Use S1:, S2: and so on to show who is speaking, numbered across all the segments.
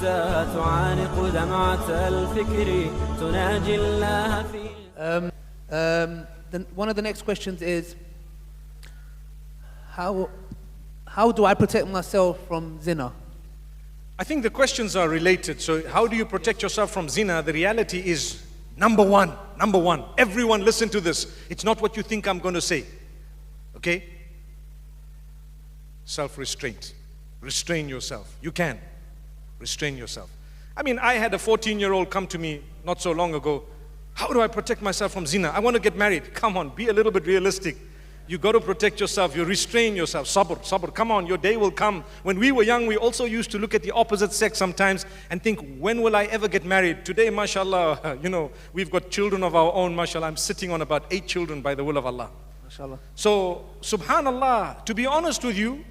S1: حتى تعانق دمعة الفكر تناجي الله في.
S2: One of the next questions is, how do I protect myself from zina?
S3: I think the questions are related. So how do you protect yourself from zina? The reality is, number one, everyone listen to this. It's not what you think I'm going to say. Okay? Self-restraint. Restrain yourself. You can. Restrain yourself. I mean, I had a 14-year-old come to me not so long ago. How do I protect myself from zina? I want to get married. Come on, be a little bit realistic. You got to protect yourself. You restrain yourself. Sabr. Come on, your day will come. When we were young, we also used to look at the opposite sex sometimes and think, when will I ever get married? Today, mashallah, we've got children of our own, mashallah. I'm sitting on about 8 children by the will of Allah.
S2: Mashallah.
S3: So, subhanallah, to be honest with you,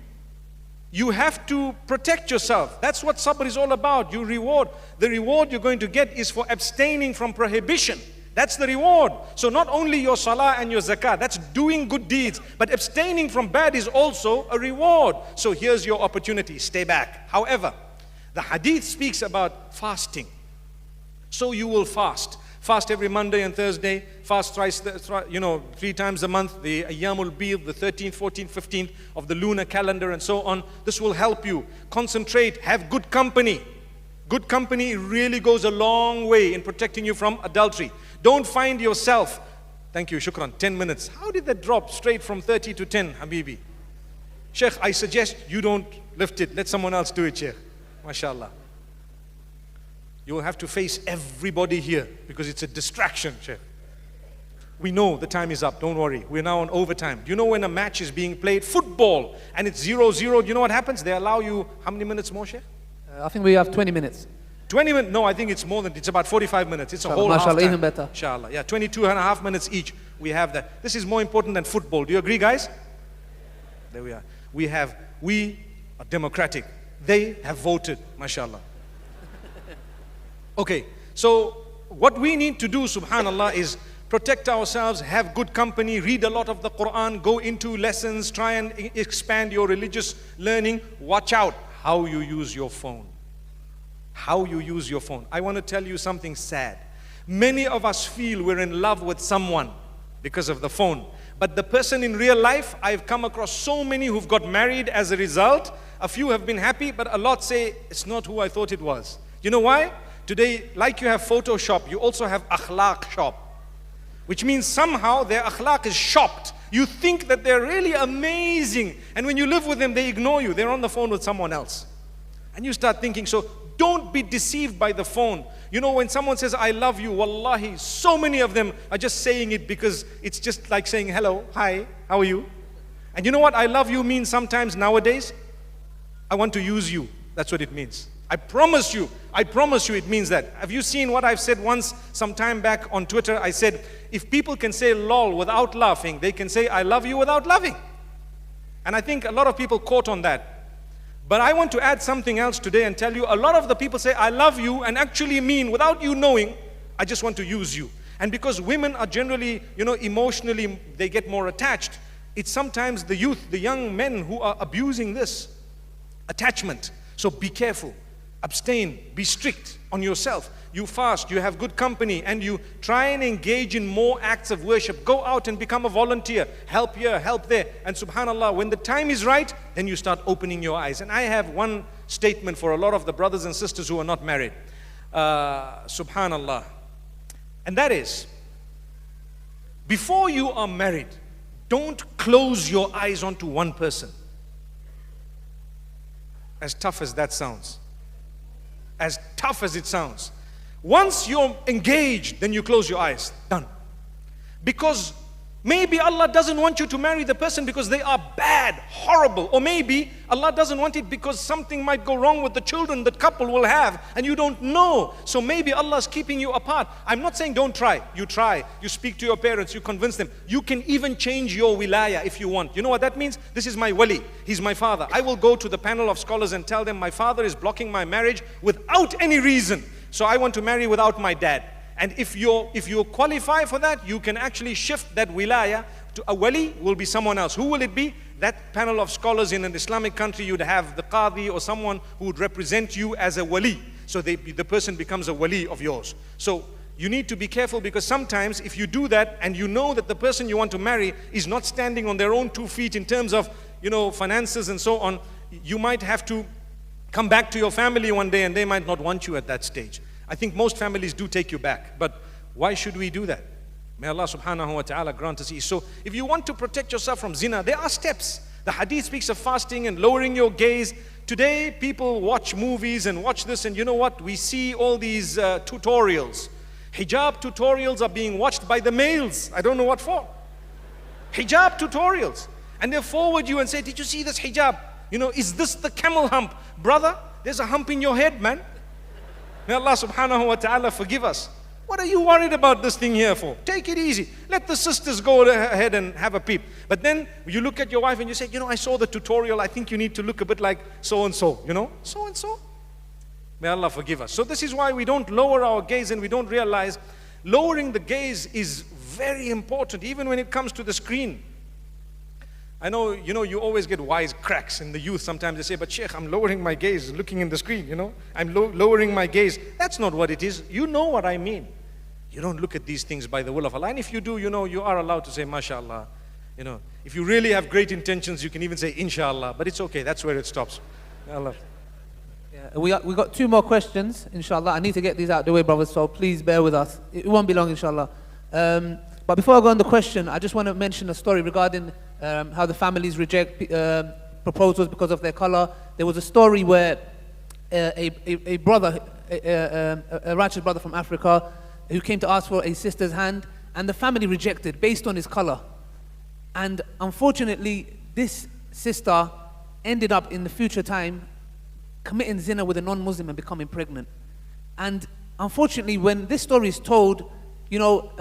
S3: you have to protect yourself. That's what sabr is all about. The reward you're going to get is for abstaining from prohibition. That's the reward. So not only your salah and your zakah, that's doing good deeds, but abstaining from bad is also a reward. So here's your opportunity, stay back. However, the hadith speaks about fasting. So you will fast. Fast every Monday and Thursday, fast thrice, 3 times a month, the Ayyamul Bid, the 13th, 14th, 15th of the lunar calendar and so on. This will help you. Concentrate, have good company. Good company really goes a long way in protecting you from adultery. Don't find yourself, thank you, shukran, 10 minutes. How did that drop straight from 30 to 10, Habibi? Sheikh, I suggest you don't lift it. Let someone else do it, Sheikh. MashaAllah. You will have to face everybody here because it's a distraction, Sheikh. We know the time is up, don't worry. We're now on overtime. Do you know when a match is being played, football, and it's 0-0, do you know what happens? They allow you, how many minutes more, Sheikh?
S2: I think we have 20 minutes.
S3: 20 minutes? No, I think it's more than, it's about 45 minutes. It's a whole half time.
S2: Even better.
S3: Inshallah. Yeah, 22 and a half minutes each. We have that. This is more important than football. Do you agree, guys? There we are. We are democratic. They have voted, mashallah. Okay, so what we need to do, subhanallah, is protect ourselves, have good company, read a lot of the Quran, go into lessons, try and expand your religious learning. Watch out how you use your phone. How you use your phone. I want to tell you something sad. Many of us feel we're in love with someone because of the phone. But the person in real life, I've come across so many who've got married as a result. A few have been happy, but a lot say, it's not who I thought it was. You know why? Today, like you have Photoshop, you also have akhlaq shop. Which means somehow their akhlaq is shopped. You think that they're really amazing. And when you live with them, they ignore you. They're on the phone with someone else. And you start thinking, so don't be deceived by the phone. You know, when someone says, I love you, wallahi, so many of them are just saying it because it's just like saying, hello, hi, how are you? And you know what I love you means sometimes nowadays? I want to use you. That's what it means. I promise you it means that. Have you seen what I've said once, some time back on Twitter? I said, if people can say lol without laughing, they can say I love you without loving. And I think a lot of people caught on that. But I want to add something else today and tell you, a lot of the people say I love you and actually mean, without you knowing, I just want to use you. And because women are generally, emotionally, they get more attached, it's sometimes the youth, the young men who are abusing this attachment. So be careful. Abstain, be strict on yourself. You fast, you have good company, and you try and engage in more acts of worship. Go out and become a volunteer. Help here, help there. And subhanallah, when the time is right, then you start opening your eyes. And I have one statement for a lot of the brothers and sisters who are not married. Subhanallah. And that is, before you are married, don't close your eyes onto one person. As tough as that sounds. As tough as it sounds. Once you're engaged, then you close your eyes. Done. Because maybe Allah doesn't want you to marry the person because they are bad, horrible. Or maybe Allah doesn't want it because something might go wrong with the children that couple will have and you don't know. So maybe Allah is keeping you apart. I'm not saying don't try. You try. You speak to your parents. You convince them. You can even change your wilaya if you want. You know what that means? This is my wali. He's my father. I will go to the panel of scholars and tell them my father is blocking my marriage without any reason. So I want to marry without my dad. And if you qualify for that, you can actually shift that wilaya to a wali will be someone else. Who will it be? that panel of scholars in an Islamic country, you'd have the qadi or someone who would represent you as a wali. So the person becomes a wali of yours. So you need to be careful, because sometimes if you do that and you know that the person you want to marry is not standing on their own 2 feet in terms of, finances and so on, you might have to come back to your family one day and they might not want you at that stage. I think most families do take you back, but why should we do that? May Allah subhanahu wa ta'ala grant us ease. So if you want to protect yourself from zina, there are steps. The hadith speaks of fasting and lowering your gaze. Today people watch movies and watch this, and you know what? We see all these tutorials. Hijab tutorials are being watched by the males. I don't know what for. Hijab tutorials. And they forward you and say, did you see this hijab? Is this the camel hump? Brother, there's a hump in your head, man. May Allah subhanahu wa ta'ala forgive us. What are you worried about this thing here for? Take it easy. Let the sisters go ahead and have a peep. But then you look at your wife and you say, I saw the tutorial. I think you need to look a bit like so-and-so, so-and-so. May Allah forgive us. So this is why we don't lower our gaze, and we don't realize lowering the gaze is very important, even when it comes to the screen. I know, you always get wise cracks in the youth. Sometimes they say, but Sheikh, I'm lowering my gaze, looking in the screen, I'm lowering my gaze. That's not what it is. You know what I mean. You don't look at these things by the will of Allah. And if you do, you are allowed to say, MashaAllah. If you really have great intentions, you can even say, Inshallah. But it's okay. That's where it stops. Allah.
S2: Yeah, we got 2 more questions, inshallah. I need to get these out of the way, brothers, so please bear with us. It won't be long, inshallah. But before I go on the question, I just want to mention a story regarding how the families reject proposals because of their color. There was a story where a brother, a righteous brother from Africa, who came to ask for a sister's hand, and the family rejected based on his color. And unfortunately, this sister ended up in the future time committing zina with a non-Muslim and becoming pregnant. And unfortunately, when this story is told,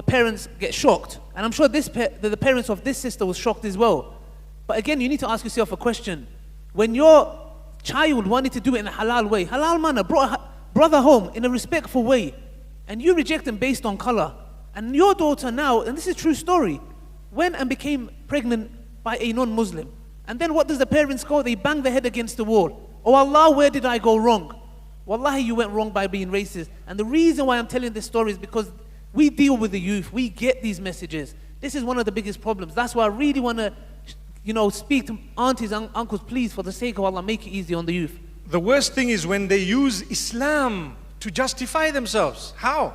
S2: parents get shocked. And I'm sure the parents of this sister was shocked as well. But again, you need to ask yourself a question. When your child wanted to do it in a halal way, halal manner, brought a brother home in a respectful way, and you reject him based on color, and your daughter now, and this is a true story, went and became pregnant by a non-Muslim. And then what does the parents go? They bang their head against the wall. Oh Allah, where did I go wrong? Wallahi, you went wrong by being racist. And the reason why I'm telling this story is because we deal with the youth. We get these messages. This is one of the biggest problems. That's why I really want to, speak to aunties and uncles, please, for the sake of Allah, make it easy on the youth.
S3: The worst thing is when they use Islam to justify themselves. How?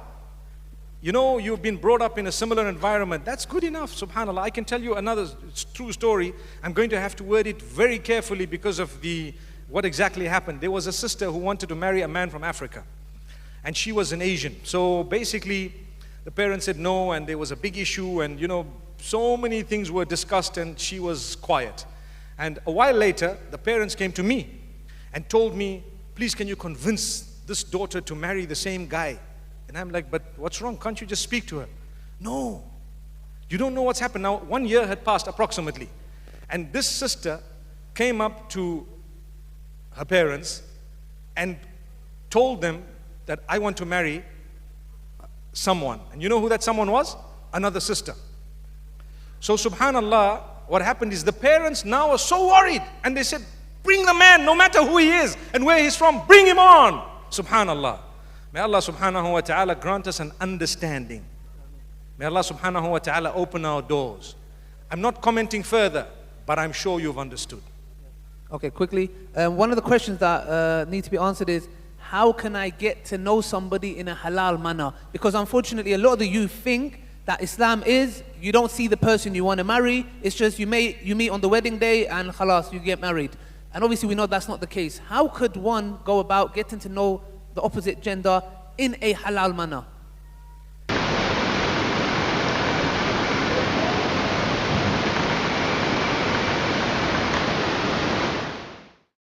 S3: You've been brought up in a similar environment. That's good enough, subhanAllah. I can tell you another true story. I'm going to have to word it very carefully because of what exactly happened. There was a sister who wanted to marry a man from Africa, and she was an Asian. So basically, the parents said no, and there was a big issue, and so many things were discussed, and she was quiet. And a while later, the parents came to me and told me, please, can you convince this daughter to marry the same guy? And I'm like, but what's wrong? Can't you just speak to her? No, you don't know what's happened. Now, 1 year had passed approximately, and this sister came up to her parents and told them that I want to marry someone. And you know who that someone was? Another sister. So subhanallah, what happened is the parents now are so worried, and they said, bring the man, no matter who he is and where he's from, bring him on. Subhanallah. May Allah subhanahu wa ta'ala grant us an understanding. May Allah subhanahu wa ta'ala open our doors. I'm not commenting further, but I'm sure you've understood.
S2: Okay, quickly. One of the questions that need to be answered is, how can I get to know somebody in a halal manner? Because unfortunately, a lot of the youth think that Islam is, you don't see the person you want to marry, it's just you meet on the wedding day and khalas, you get married. And obviously we know that's not the case. How could one go about getting to know the opposite gender in a halal manner?